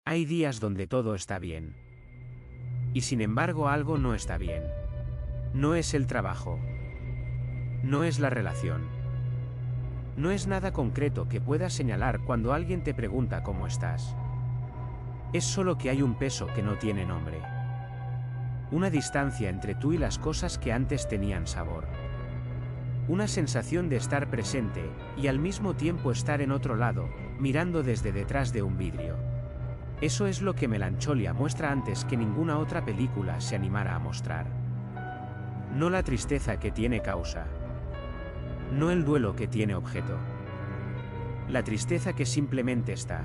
Hay días donde todo está bien. Y sin embargo algo no está bien. No es el trabajo. No es la relación. No es nada concreto que puedas señalar cuando alguien te pregunta cómo estás. Es solo que hay un peso que no tiene nombre. Una distancia entre tú y las cosas que antes tenían sabor. Una sensación de estar presente, y al mismo tiempo estar en otro lado, mirando desde detrás de un vidrio. Eso es lo que Melancholia muestra antes que ninguna otra película se animara a mostrar. No la tristeza que tiene causa. No el duelo que tiene objeto. La tristeza que simplemente está.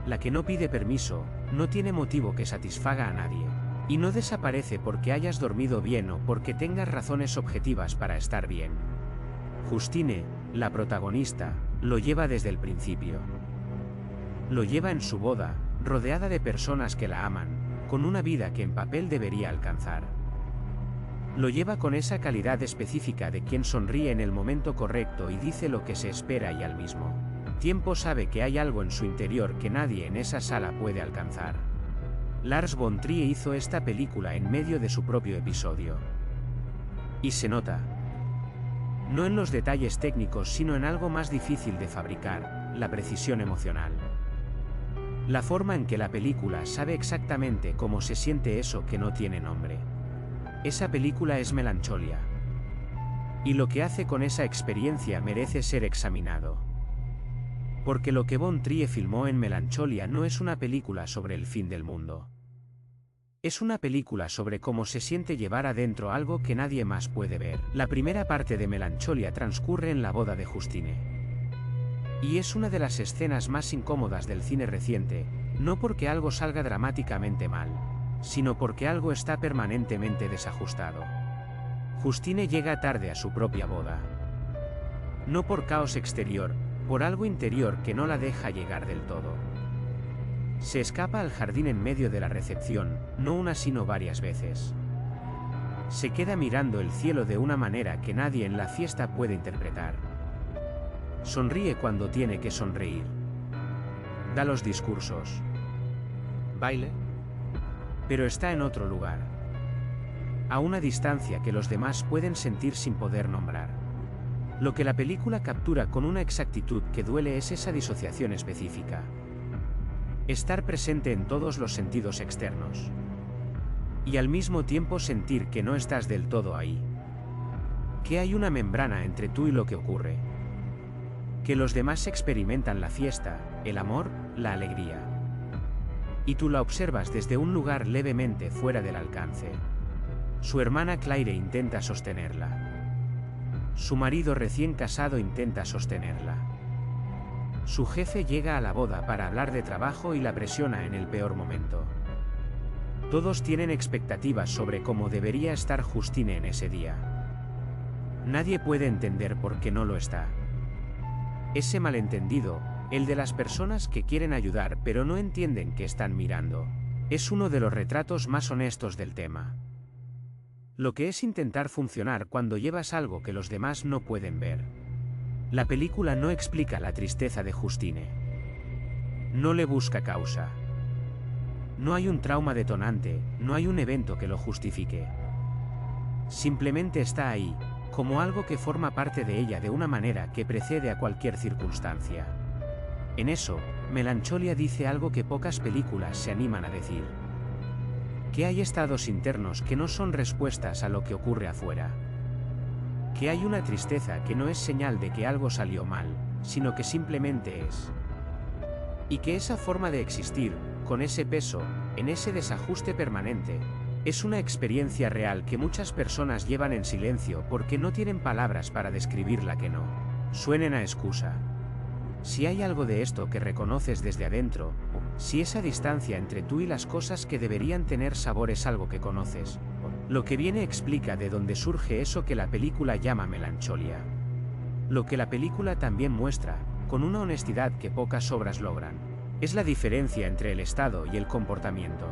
La que no pide permiso, no tiene motivo que satisfaga a nadie. Y no desaparece porque hayas dormido bien o porque tengas razones objetivas para estar bien. Justine, la protagonista, lo lleva desde el principio. Lo lleva en su boda, rodeada de personas que la aman, con una vida que en papel debería alcanzar. Lo lleva con esa calidad específica de quien sonríe en el momento correcto y dice lo que se espera y al mismo tiempo sabe que hay algo en su interior que nadie en esa sala puede alcanzar. Lars von Trier hizo esta película en medio de su propio episodio. Y se nota. No en los detalles técnicos sino en algo más difícil de fabricar, la precisión emocional. La forma en que la película sabe exactamente cómo se siente eso que no tiene nombre. Esa película es Melancholia. Y lo que hace con esa experiencia merece ser examinado. Porque lo que von Trier filmó en Melancholia no es una película sobre el fin del mundo. Es una película sobre cómo se siente llevar adentro algo que nadie más puede ver. La primera parte de Melancholia transcurre en la boda de Justine. Y es una de las escenas más incómodas del cine reciente, no porque algo salga dramáticamente mal, sino porque algo está permanentemente desajustado. Justine llega tarde a su propia boda. No por caos exterior, por algo interior que no la deja llegar del todo. Se escapa al jardín en medio de la recepción, no una sino varias veces. Se queda mirando el cielo de una manera que nadie en la fiesta puede interpretar. Sonríe cuando tiene que sonreír. Da los discursos. Baile. Pero está en otro lugar. A una distancia que los demás pueden sentir sin poder nombrar. Lo que la película captura con una exactitud que duele es esa disociación específica. Estar presente en todos los sentidos externos. Y al mismo tiempo sentir que no estás del todo ahí. Que hay una membrana entre tú y lo que ocurre. Que los demás experimentan la fiesta, el amor, la alegría. Y tú la observas desde un lugar levemente fuera del alcance. Su hermana Claire intenta sostenerla. Su marido recién casado intenta sostenerla. Su jefe llega a la boda para hablar de trabajo y la presiona en el peor momento. Todos tienen expectativas sobre cómo debería estar Justine en ese día. Nadie puede entender por qué no lo está. Ese malentendido, el de las personas que quieren ayudar pero no entienden que están mirando, es uno de los retratos más honestos del tema. Lo que es intentar funcionar cuando llevas algo que los demás no pueden ver. La película no explica la tristeza de Justine. No le busca causa. No hay un trauma detonante, no hay un evento que lo justifique. Simplemente está ahí, como algo que forma parte de ella de una manera que precede a cualquier circunstancia. En eso, Melancholia dice algo que pocas películas se animan a decir. Que hay estados internos que no son respuestas a lo que ocurre afuera. Que hay una tristeza que no es señal de que algo salió mal, sino que simplemente es. Y que esa forma de existir, con ese peso, en ese desajuste permanente, es una experiencia real que muchas personas llevan en silencio porque no tienen palabras para describirla que no suenen a excusa. Si hay algo de esto que reconoces desde adentro, si esa distancia entre tú y las cosas que deberían tener sabor es algo que conoces, lo que viene explica de dónde surge eso que la película llama melancholia. Lo que la película también muestra, con una honestidad que pocas obras logran, es la diferencia entre el estado y el comportamiento.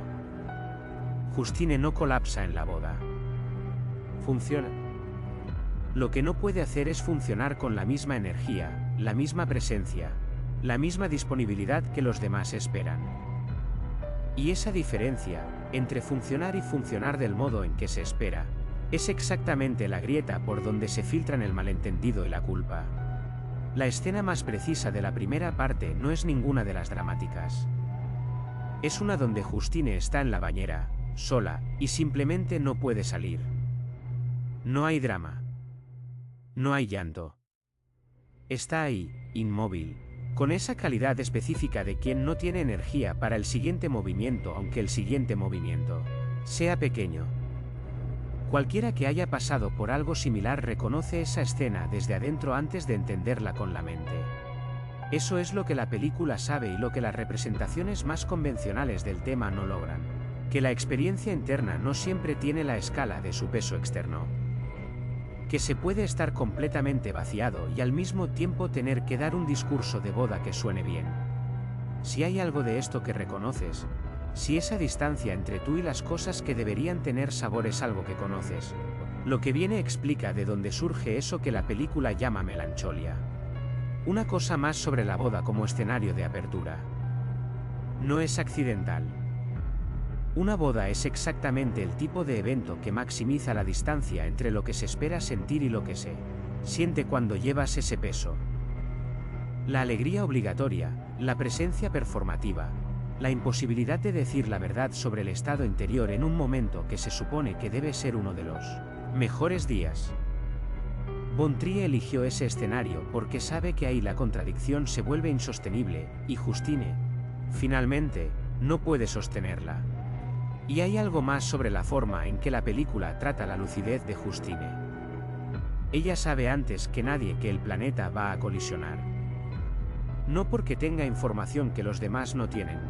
Justine no colapsa en la boda. Funciona. Lo que no puede hacer es funcionar con la misma energía, la misma presencia, la misma disponibilidad que los demás esperan. Y esa diferencia, entre funcionar y funcionar del modo en que se espera, es exactamente la grieta por donde se filtran el malentendido y la culpa. La escena más precisa de la primera parte no es ninguna de las dramáticas. Es una donde Justine está en la bañera, sola, y simplemente no puede salir. No hay drama. No hay llanto. Está ahí, inmóvil, con esa calidad específica de quien no tiene energía para el siguiente movimiento, aunque el siguiente movimiento sea pequeño. Cualquiera que haya pasado por algo similar reconoce esa escena desde adentro antes de entenderla con la mente. Eso es lo que la película sabe y lo que las representaciones más convencionales del tema no logran, que la experiencia interna no siempre tiene la escala de su peso externo. Que se puede estar completamente vaciado y al mismo tiempo tener que dar un discurso de boda que suene bien. Si hay algo de esto que reconoces, si esa distancia entre tú y las cosas que deberían tener sabor es algo que conoces, lo que viene explica de dónde surge eso que la película llama melancholia. Una cosa más sobre la boda como escenario de apertura. No es accidental. Una boda es exactamente el tipo de evento que maximiza la distancia entre lo que se espera sentir y lo que se siente cuando llevas ese peso. La alegría obligatoria, la presencia performativa, la imposibilidad de decir la verdad sobre el estado interior en un momento que se supone que debe ser uno de los mejores días. Von Trier eligió ese escenario porque sabe que ahí la contradicción se vuelve insostenible, y Justine, finalmente, no puede sostenerla. Y hay algo más sobre la forma en que la película trata la lucidez de Justine. Ella sabe antes que nadie que el planeta va a colisionar. No porque tenga información que los demás no tienen,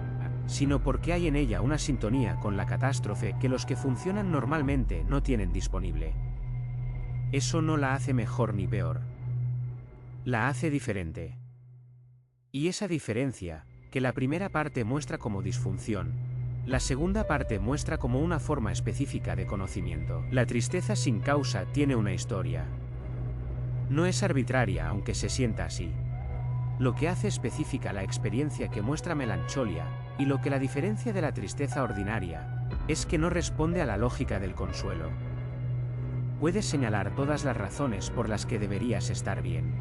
sino porque hay en ella una sintonía con la catástrofe que los que funcionan normalmente no tienen disponible. Eso no la hace mejor ni peor. La hace diferente. Y esa diferencia, que la primera parte muestra como disfunción, la segunda parte muestra como una forma específica de conocimiento. La tristeza sin causa tiene una historia. No es arbitraria aunque se sienta así. Lo que hace específica la experiencia que muestra melancholia, y lo que la diferencia de la tristeza ordinaria, es que no responde a la lógica del consuelo. Puedes señalar todas las razones por las que deberías estar bien.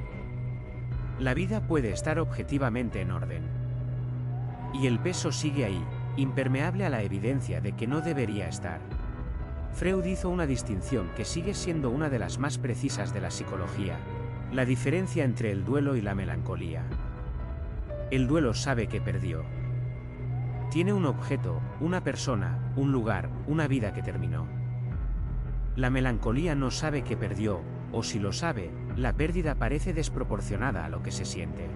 La vida puede estar objetivamente en orden. Y el peso sigue ahí, impermeable a la evidencia de que no debería estar. Freud hizo una distinción que sigue siendo una de las más precisas de la psicología: la diferencia entre el duelo y la melancolía. El duelo sabe que perdió. Tiene un objeto, una persona, un lugar, una vida que terminó. La melancolía no sabe que perdió, o si lo sabe, la pérdida parece desproporcionada a lo que se siente.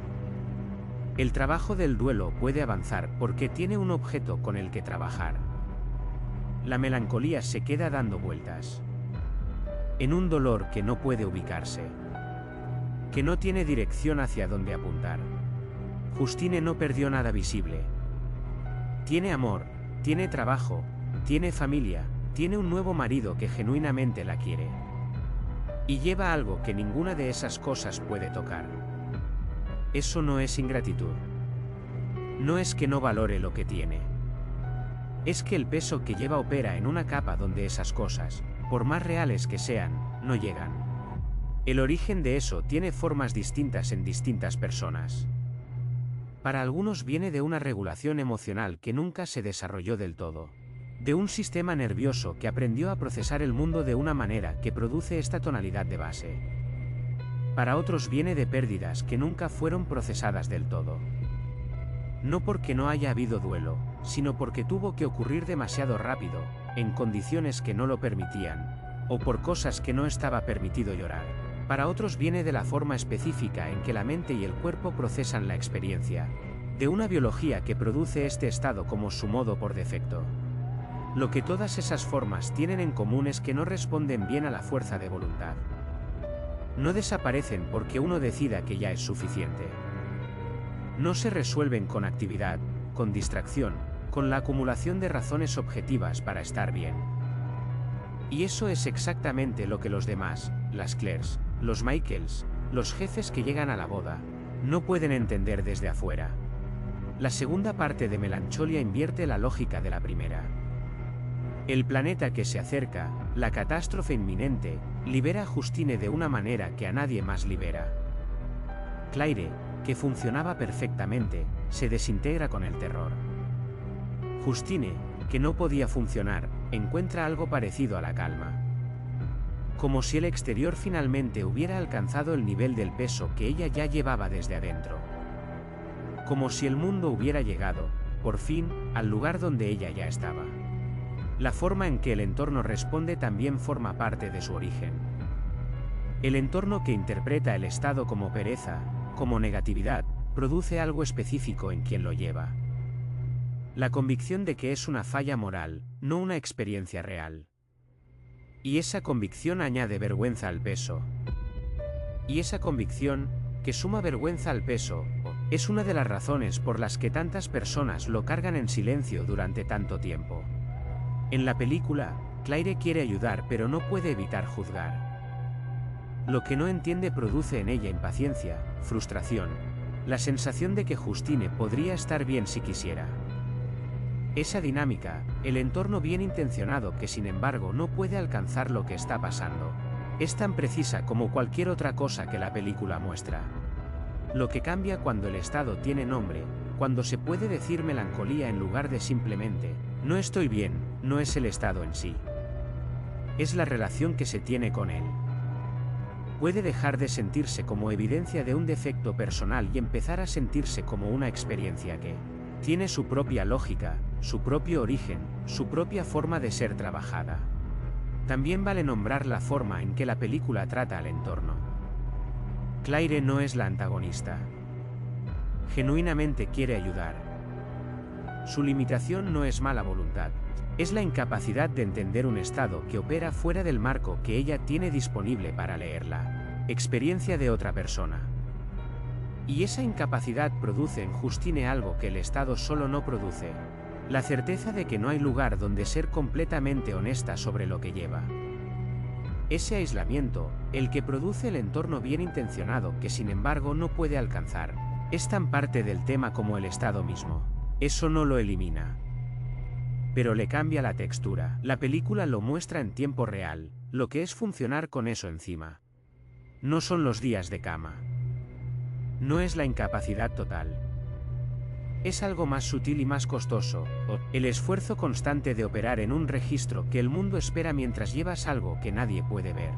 El trabajo del duelo puede avanzar porque tiene un objeto con el que trabajar. La melancolía se queda dando vueltas en un dolor que no puede ubicarse, que no tiene dirección hacia dónde apuntar. Justine no perdió nada visible. Tiene amor, tiene trabajo, tiene familia, tiene un nuevo marido que genuinamente la quiere. Y lleva algo que ninguna de esas cosas puede tocar. Eso no es ingratitud. No es que no valore lo que tiene. Es que el peso que lleva opera en una capa donde esas cosas, por más reales que sean, no llegan. El origen de eso tiene formas distintas en distintas personas. Para algunos viene de una regulación emocional que nunca se desarrolló del todo. De un sistema nervioso que aprendió a procesar el mundo de una manera que produce esta tonalidad de base. Para otros viene de pérdidas que nunca fueron procesadas del todo. No porque no haya habido duelo, sino porque tuvo que ocurrir demasiado rápido, en condiciones que no lo permitían, o por cosas que no estaba permitido llorar. Para otros viene de la forma específica en que la mente y el cuerpo procesan la experiencia, de una biología que produce este estado como su modo por defecto. Lo que todas esas formas tienen en común es que no responden bien a la fuerza de voluntad. No desaparecen porque uno decida que ya es suficiente. No se resuelven con actividad, con distracción, con la acumulación de razones objetivas para estar bien. Y eso es exactamente lo que los demás, las Claires, los Michaels, los jefes que llegan a la boda, no pueden entender desde afuera. La segunda parte de Melancholia invierte la lógica de la primera. El planeta que se acerca, la catástrofe inminente, libera a Justine de una manera que a nadie más libera. Claire, que funcionaba perfectamente, se desintegra con el terror. Justine, que no podía funcionar, encuentra algo parecido a la calma. Como si el exterior finalmente hubiera alcanzado el nivel del peso que ella ya llevaba desde adentro. Como si el mundo hubiera llegado, por fin, al lugar donde ella ya estaba. La forma en que el entorno responde también forma parte de su origen. El entorno que interpreta el estado como pereza, como negatividad, produce algo específico en quien lo lleva. La convicción de que es una falla moral, no una experiencia real. Y esa convicción añade vergüenza al peso. Y esa convicción, que suma vergüenza al peso, es una de las razones por las que tantas personas lo cargan en silencio durante tanto tiempo. En la película, Claire quiere ayudar pero no puede evitar juzgar. Lo que no entiende produce en ella impaciencia, frustración, la sensación de que Justine podría estar bien si quisiera. Esa dinámica, el entorno bien intencionado que sin embargo no puede alcanzar lo que está pasando, es tan precisa como cualquier otra cosa que la película muestra. Lo que cambia cuando el estado tiene nombre, cuando se puede decir melancolía en lugar de simplemente, no estoy bien, no es el estado en sí. Es la relación que se tiene con él. Puede dejar de sentirse como evidencia de un defecto personal y empezar a sentirse como una experiencia que tiene su propia lógica, su propio origen, su propia forma de ser trabajada. También vale nombrar la forma en que la película trata al entorno. Claire no es la antagonista. Genuinamente quiere ayudar. Su limitación no es mala voluntad, es la incapacidad de entender un estado que opera fuera del marco que ella tiene disponible para leerla, experiencia de otra persona. Y esa incapacidad produce en Justine algo que el estado solo no produce, la certeza de que no hay lugar donde ser completamente honesta sobre lo que lleva. Ese aislamiento, el que produce el entorno bien intencionado que sin embargo no puede alcanzar, es tan parte del tema como el estado mismo. Eso no lo elimina. Pero le cambia la textura. La película lo muestra en tiempo real, lo que es funcionar con eso encima. No son los días de cama. No es la incapacidad total. Es algo más sutil y más costoso, el esfuerzo constante de operar en un registro que el mundo espera mientras llevas algo que nadie puede ver.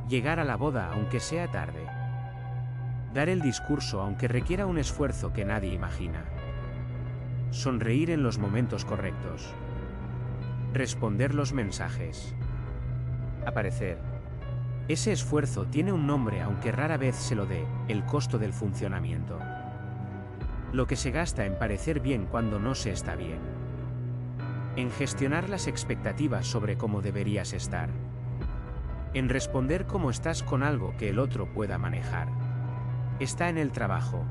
Llegar a la boda aunque sea tarde. Dar el discurso aunque requiera un esfuerzo que nadie imagina. Sonreír en los momentos correctos. Responder los mensajes. Aparecer. Ese esfuerzo tiene un nombre aunque rara vez se lo dé, el costo del funcionamiento. Lo que se gasta en parecer bien cuando no se está bien. En gestionar las expectativas sobre cómo deberías estar. En responder cómo estás con algo que el otro pueda manejar. Está en el trabajo,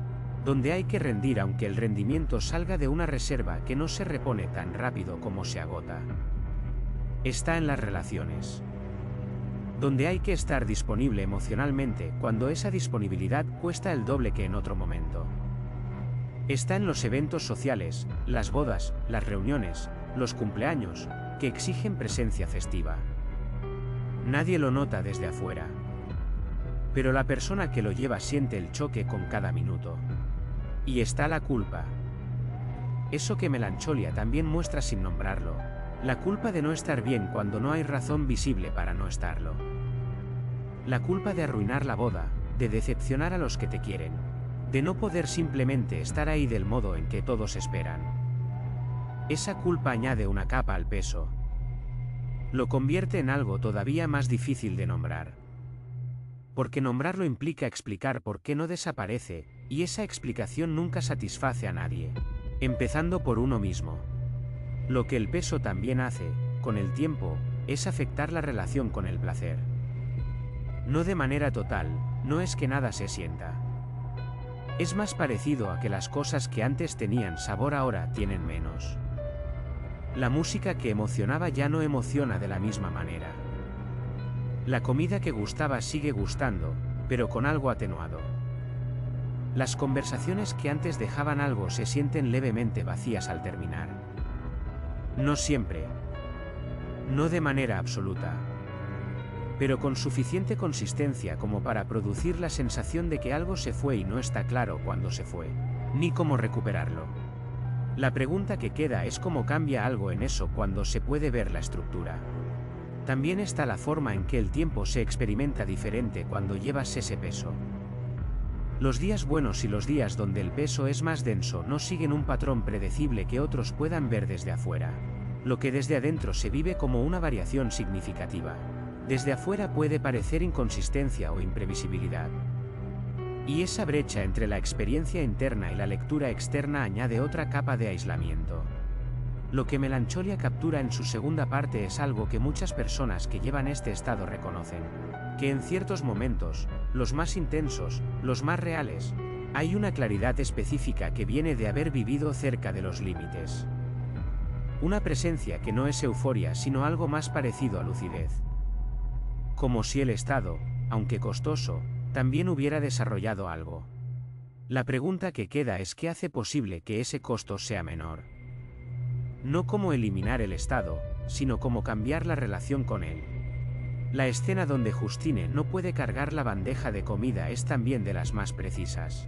donde hay que rendir aunque el rendimiento salga de una reserva que no se repone tan rápido como se agota. Está en las relaciones, donde hay que estar disponible emocionalmente cuando esa disponibilidad cuesta el doble que en otro momento. Está en los eventos sociales, las bodas, las reuniones, los cumpleaños, que exigen presencia festiva. Nadie lo nota desde afuera. Pero la persona que lo lleva siente el choque con cada minuto. Y está la culpa. Eso que Melancholia también muestra sin nombrarlo. La culpa de no estar bien cuando no hay razón visible para no estarlo. La culpa de arruinar la boda, de decepcionar a los que te quieren. De no poder simplemente estar ahí del modo en que todos esperan. Esa culpa añade una capa al peso. Lo convierte en algo todavía más difícil de nombrar. Porque nombrarlo implica explicar por qué no desaparece, y esa explicación nunca satisface a nadie, empezando por uno mismo. Lo que el peso también hace, con el tiempo, es afectar la relación con el placer. No de manera total, no es que nada se sienta. Es más parecido a que las cosas que antes tenían sabor ahora tienen menos. La música que emocionaba ya no emociona de la misma manera. La comida que gustaba sigue gustando, pero con algo atenuado. Las conversaciones que antes dejaban algo se sienten levemente vacías al terminar. No siempre. No de manera absoluta. Pero con suficiente consistencia como para producir la sensación de que algo se fue y no está claro cuándo se fue, ni cómo recuperarlo. La pregunta que queda es cómo cambia algo en eso cuando se puede ver la estructura. También está la forma en que el tiempo se experimenta diferente cuando llevas ese peso. Los días buenos y los días donde el peso es más denso no siguen un patrón predecible que otros puedan ver desde afuera. Lo que desde adentro se vive como una variación significativa. Desde afuera puede parecer inconsistencia o imprevisibilidad. Y esa brecha entre la experiencia interna y la lectura externa añade otra capa de aislamiento. Lo que Melancholia captura en su segunda parte es algo que muchas personas que llevan este estado reconocen, que en ciertos momentos, los más intensos, los más reales, hay una claridad específica que viene de haber vivido cerca de los límites. Una presencia que no es euforia sino algo más parecido a lucidez. Como si el estado, aunque costoso, también hubiera desarrollado algo. La pregunta que queda es qué hace posible que ese costo sea menor. No cómo eliminar el estado, sino cómo cambiar la relación con él. La escena donde Justine no puede cargar la bandeja de comida es también de las más precisas.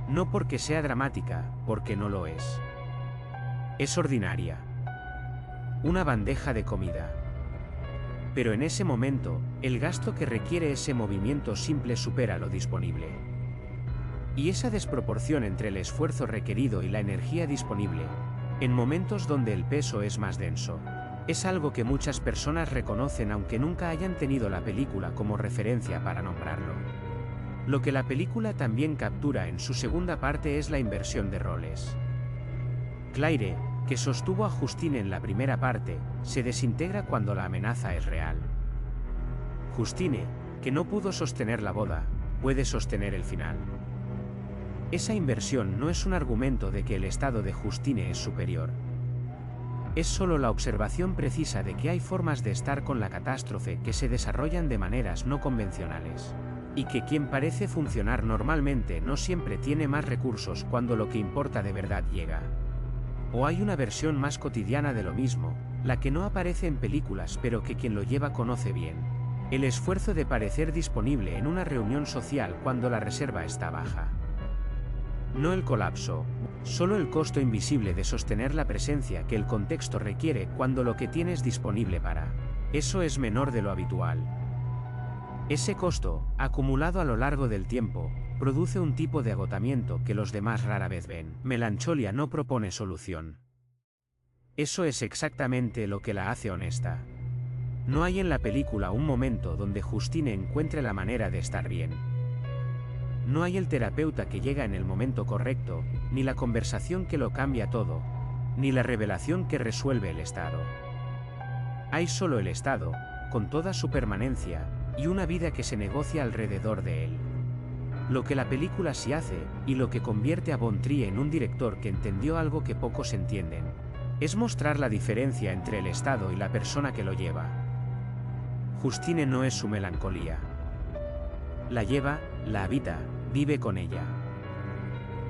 No porque sea dramática, porque no lo es. Es ordinaria. Una bandeja de comida. Pero en ese momento, el gasto que requiere ese movimiento simple supera lo disponible. Y esa desproporción entre el esfuerzo requerido y la energía disponible, en momentos donde el peso es más denso, es algo que muchas personas reconocen aunque nunca hayan tenido la película como referencia para nombrarlo. Lo que la película también captura en su segunda parte es la inversión de roles. Claire, que sostuvo a Justine en la primera parte, se desintegra cuando la amenaza es real. Justine, que no pudo sostener la boda, puede sostener el final. Esa inversión no es un argumento de que el estado de Justine es superior. Es solo la observación precisa de que hay formas de estar con la catástrofe que se desarrollan de maneras no convencionales. Y que quien parece funcionar normalmente no siempre tiene más recursos cuando lo que importa de verdad llega. O hay una versión más cotidiana de lo mismo, la que no aparece en películas pero que quien lo lleva conoce bien. El esfuerzo de parecer disponible en una reunión social cuando la reserva está baja. No el colapso, solo el costo invisible de sostener la presencia que el contexto requiere cuando lo que tienes disponible para eso es menor de lo habitual. Ese costo, acumulado a lo largo del tiempo, produce un tipo de agotamiento que los demás rara vez ven. Melancholia no propone solución. Eso es exactamente lo que la hace honesta. No hay en la película un momento donde Justine encuentre la manera de estar bien. No hay el terapeuta que llega en el momento correcto, ni la conversación que lo cambia todo, ni la revelación que resuelve el estado. Hay solo el estado, con toda su permanencia, y una vida que se negocia alrededor de él. Lo que la película sí hace, y lo que convierte a Von Trier en un director que entendió algo que pocos entienden, es mostrar la diferencia entre el estado y la persona que lo lleva. Justine no es su melancolía. La lleva, la habita, vive con ella.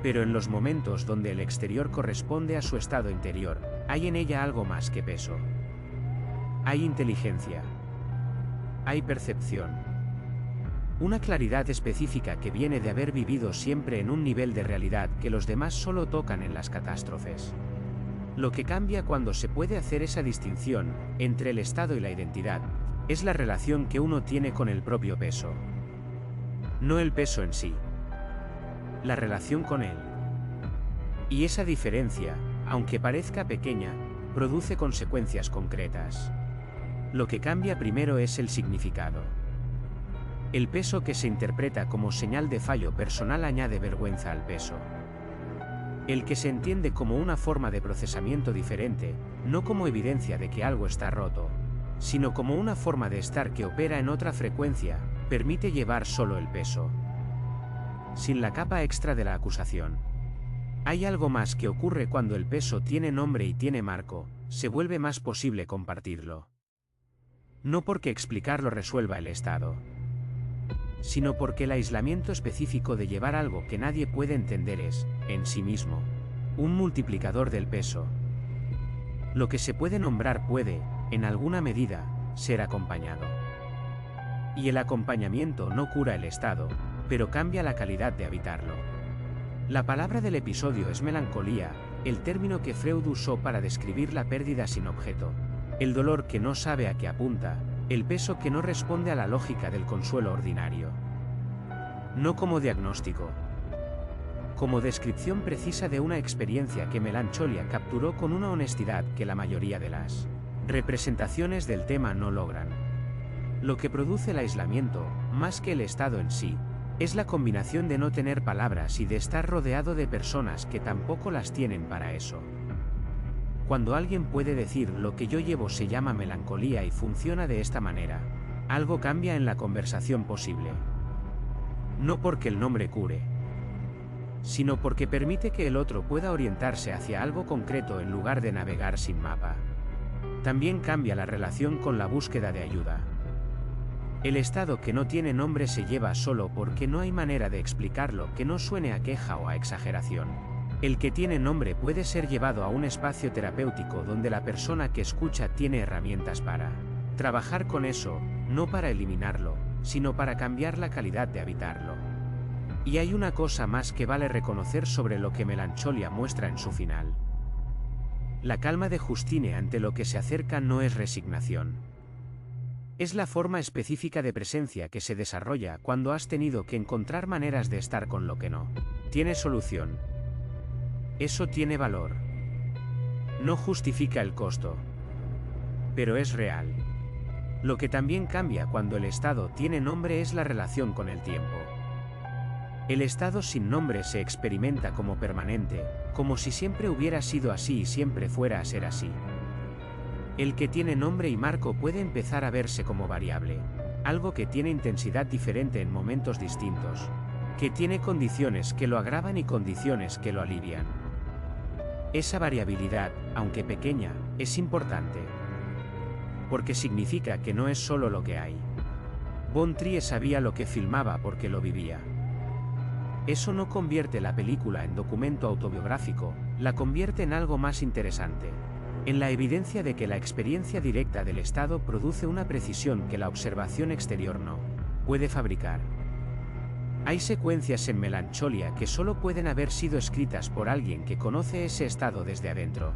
Pero en los momentos donde el exterior corresponde a su estado interior, hay en ella algo más que peso. Hay inteligencia. Hay percepción. Una claridad específica que viene de haber vivido siempre en un nivel de realidad que los demás solo tocan en las catástrofes. Lo que cambia cuando se puede hacer esa distinción entre el estado y la identidad, es la relación que uno tiene con el propio peso. No el peso en sí. La relación con él. Y esa diferencia, aunque parezca pequeña, produce consecuencias concretas. Lo que cambia primero es el significado. El peso que se interpreta como señal de fallo personal añade vergüenza al peso. El que se entiende como una forma de procesamiento diferente, no como evidencia de que algo está roto, sino como una forma de estar que opera en otra frecuencia, permite llevar solo el peso. Sin la capa extra de la acusación. Hay algo más que ocurre cuando el peso tiene nombre y tiene marco, se vuelve más posible compartirlo. No porque explicarlo resuelva el estado. sino porque el aislamiento específico de llevar algo que nadie puede entender es, en sí mismo, un multiplicador del peso. Lo que se puede nombrar puede, en alguna medida, ser acompañado. Y el acompañamiento no cura el estado, pero cambia la calidad de habitarlo. La palabra del episodio es melancolía, el término que Freud usó para describir la pérdida sin objeto, el dolor que no sabe a qué apunta, el peso que no responde a la lógica del consuelo ordinario. No como diagnóstico, como descripción precisa de una experiencia que Melancholia capturó con una honestidad que la mayoría de las representaciones del tema no logran. Lo que produce el aislamiento, más que el estado en sí, es la combinación de no tener palabras y de estar rodeado de personas que tampoco las tienen para eso. Cuando alguien puede decir lo que yo llevo se llama melancolía y funciona de esta manera, algo cambia en la conversación posible. No porque el nombre cure, sino porque permite que el otro pueda orientarse hacia algo concreto en lugar de navegar sin mapa. También cambia la relación con la búsqueda de ayuda. El estado que no tiene nombre se lleva solo porque no hay manera de explicarlo que no suene a queja o a exageración. El que tiene nombre puede ser llevado a un espacio terapéutico donde la persona que escucha tiene herramientas para trabajar con eso, no para eliminarlo, sino para cambiar la calidad de habitarlo. Y hay una cosa más que vale reconocer sobre lo que Melancholia muestra en su final. La calma de Justine ante lo que se acerca no es resignación. Es la forma específica de presencia que se desarrolla cuando has tenido que encontrar maneras de estar con lo que no tiene solución. Eso tiene valor. No justifica el costo, pero es real. Lo que también cambia cuando el estado tiene nombre es la relación con el tiempo. El estado sin nombre se experimenta como permanente, como si siempre hubiera sido así y siempre fuera a ser así. El que tiene nombre y marco puede empezar a verse como variable, algo que tiene intensidad diferente en momentos distintos, que tiene condiciones que lo agravan y condiciones que lo alivian. Esa variabilidad, aunque pequeña, es importante, porque significa que no es solo lo que hay. Von Trier sabía lo que filmaba porque lo vivía. Eso no convierte la película en documento autobiográfico, la convierte en algo más interesante, en la evidencia de que la experiencia directa del estado produce una precisión que la observación exterior no puede fabricar. Hay secuencias en Melancholia que solo pueden haber sido escritas por alguien que conoce ese estado desde adentro.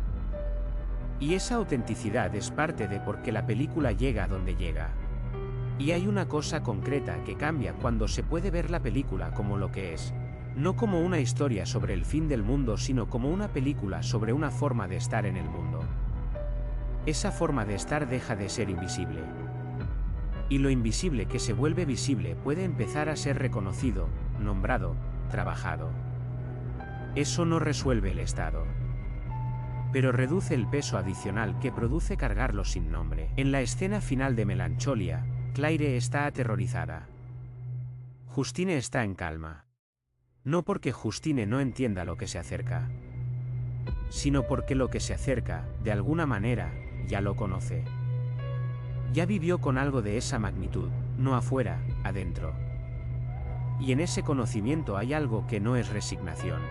Y esa autenticidad es parte de por qué la película llega a donde llega. Y hay una cosa concreta que cambia cuando se puede ver la película como lo que es, no como una historia sobre el fin del mundo, sino como una película sobre una forma de estar en el mundo. Esa forma de estar deja de ser invisible. Y lo invisible que se vuelve visible puede empezar a ser reconocido, nombrado, trabajado. Eso no resuelve el estado, pero reduce el peso adicional que produce cargarlo sin nombre. En la escena final de Melancholia, Claire está aterrorizada. Justine está en calma. No porque Justine no entienda lo que se acerca, sino porque lo que se acerca, de alguna manera, ya lo conoce. Ya vivió con algo de esa magnitud, no afuera, adentro. Y en ese conocimiento hay algo que no es resignación.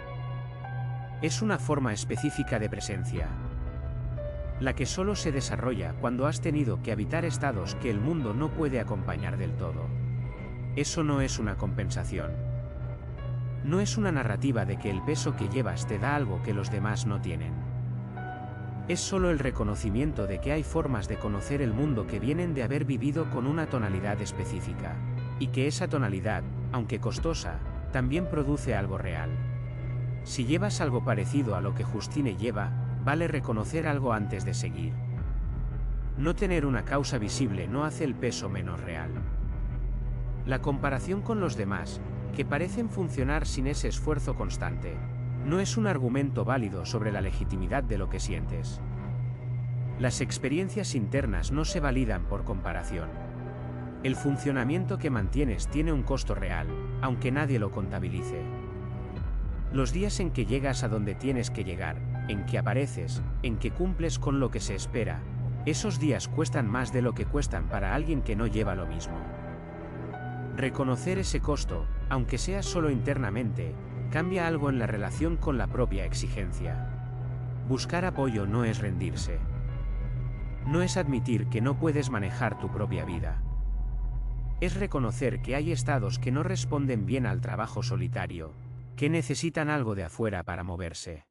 Es una forma específica de presencia, la que solo se desarrolla cuando has tenido que habitar estados que el mundo no puede acompañar del todo. Eso no es una compensación. No es una narrativa de que el peso que llevas te da algo que los demás no tienen. Es solo el reconocimiento de que hay formas de conocer el mundo que vienen de haber vivido con una tonalidad específica, y que esa tonalidad, aunque costosa, también produce algo real. Si llevas algo parecido a lo que Justine lleva, vale reconocer algo antes de seguir. No tener una causa visible no hace el peso menos real. La comparación con los demás, que parecen funcionar sin ese esfuerzo constante, no es un argumento válido sobre la legitimidad de lo que sientes. Las experiencias internas no se validan por comparación. El funcionamiento que mantienes tiene un costo real, aunque nadie lo contabilice. Los días en que llegas a donde tienes que llegar, en que apareces, en que cumples con lo que se espera, esos días cuestan más de lo que cuestan para alguien que no lleva lo mismo. Reconocer ese costo, aunque sea solo internamente, cambia algo en la relación con la propia exigencia. Buscar apoyo no es rendirse. No es admitir que no puedes manejar tu propia vida. Es reconocer que hay estados que no responden bien al trabajo solitario, que necesitan algo de afuera para moverse.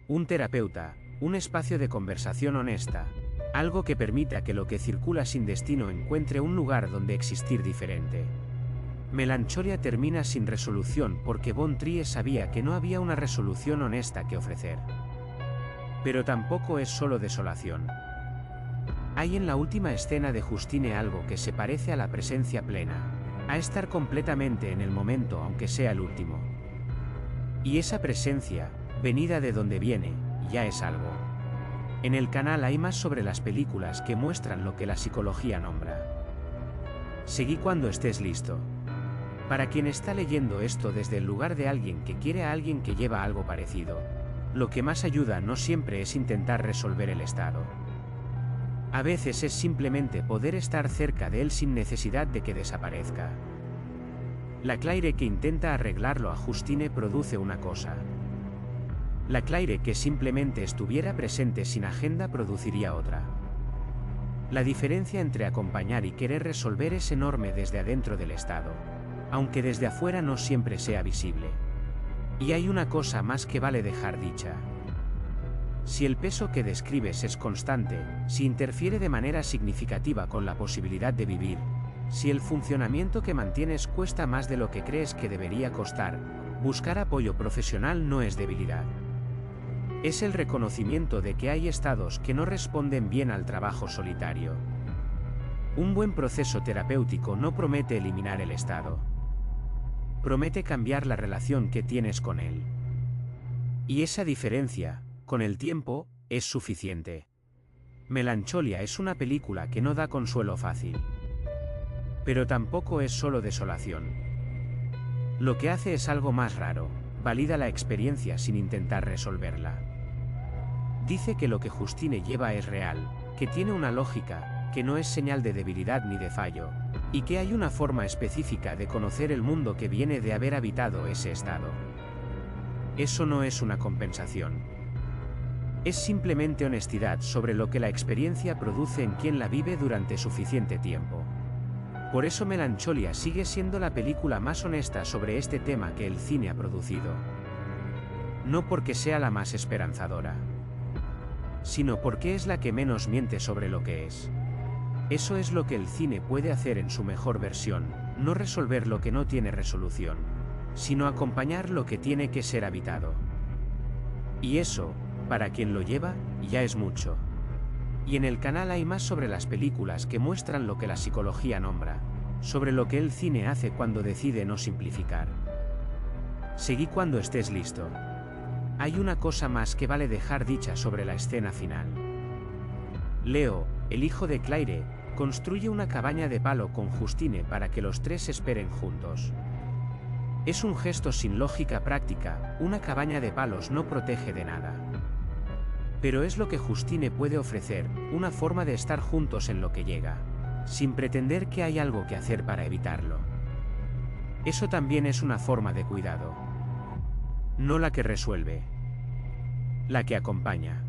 Un terapeuta, un espacio de conversación honesta, algo que permita que lo que circula sin destino encuentre un lugar donde existir diferente. Melancholia termina sin resolución porque Von Trier sabía que no había una resolución honesta que ofrecer. Pero tampoco es solo desolación. Hay en la última escena de Justine algo que se parece a la presencia plena, a estar completamente en el momento aunque sea el último. Y esa presencia, venida de donde viene, ya es algo. En el canal hay más sobre las películas que muestran lo que la psicología nombra. Seguí cuando estés listo. Para quien está leyendo esto desde el lugar de alguien que quiere a alguien que lleva algo parecido, lo que más ayuda no siempre es intentar resolver el estado. A veces es simplemente poder estar cerca de él sin necesidad de que desaparezca. La Claire que intenta arreglarlo a Justine produce una cosa. La Claire que simplemente estuviera presente sin agenda produciría otra. La diferencia entre acompañar y querer resolver es enorme desde adentro del estado, aunque desde afuera no siempre sea visible. Y hay una cosa más que vale dejar dicha. Si el peso que describes es constante, si interfiere de manera significativa con la posibilidad de vivir, si el funcionamiento que mantienes cuesta más de lo que crees que debería costar, buscar apoyo profesional no es debilidad. Es el reconocimiento de que hay estados que no responden bien al trabajo solitario. Un buen proceso terapéutico no promete eliminar el estado. Promete cambiar la relación que tienes con él. Y esa diferencia, con el tiempo, es suficiente. Melancholia es una película que no da consuelo fácil. Pero tampoco es solo desolación. Lo que hace es algo más raro, valida la experiencia sin intentar resolverla. Dice que lo que Justine lleva es real, que tiene una lógica, que no es señal de debilidad ni de fallo, y que hay una forma específica de conocer el mundo que viene de haber habitado ese estado. Eso no es una compensación. Es simplemente honestidad sobre lo que la experiencia produce en quien la vive durante suficiente tiempo. Por eso Melancholia sigue siendo la película más honesta sobre este tema que el cine ha producido. No porque sea la más esperanzadora, sino porque es la que menos miente sobre lo que es. Eso es lo que el cine puede hacer en su mejor versión, no resolver lo que no tiene resolución, sino acompañar lo que tiene que ser habitado. Y eso, para quien lo lleva, ya es mucho. Y en el canal hay más sobre las películas que muestran lo que la psicología nombra, sobre lo que el cine hace cuando decide no simplificar. Seguí cuando estés listo. Hay una cosa más que vale dejar dicha sobre la escena final. Leo, el hijo de Claire, construye una cabaña de palo con Justine para que los tres esperen juntos. Es un gesto sin lógica práctica, una cabaña de palos no protege de nada. Pero es lo que Justine puede ofrecer, una forma de estar juntos en lo que llega, sin pretender que hay algo que hacer para evitarlo. Eso también es una forma de cuidado. No la que resuelve, la que acompaña.